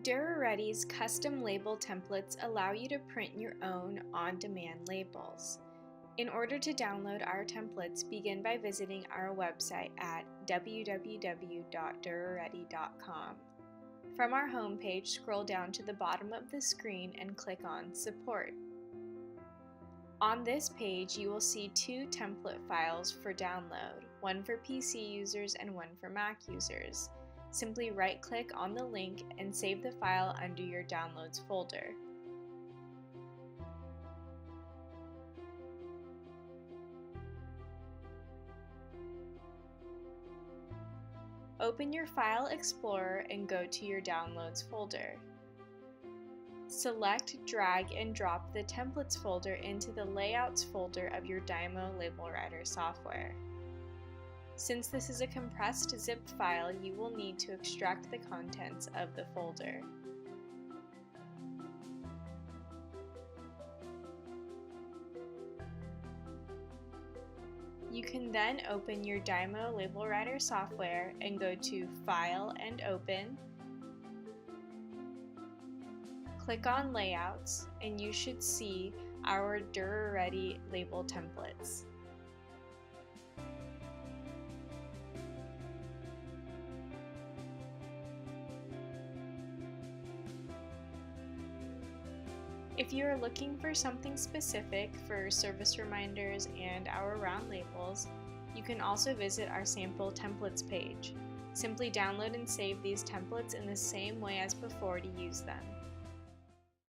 Duraready'S custom label templates allow you to print your own on-demand labels. In order to download our templates, begin by visiting our website at www.duraready.com. From our homepage, scroll down to the bottom of the screen and click on Support. On this page, you will see two template files for download, one for PC users and one for Mac users. Simply right-click on the link and save the file under your Downloads folder. Open your File Explorer and go to your Downloads folder. Select, drag, and drop the Templates folder into the Layouts folder of your Dymo Label Writer software. Since this is a compressed zip file, you will need to extract the contents of the folder. You can then open your Dymo Label Writer software and go to File and Open. Click on Layouts and you should see our Duraready label templates. If you are looking for something specific for service reminders and our round labels, you can also visit our sample templates page. Simply download and save these templates in the same way as before to use them.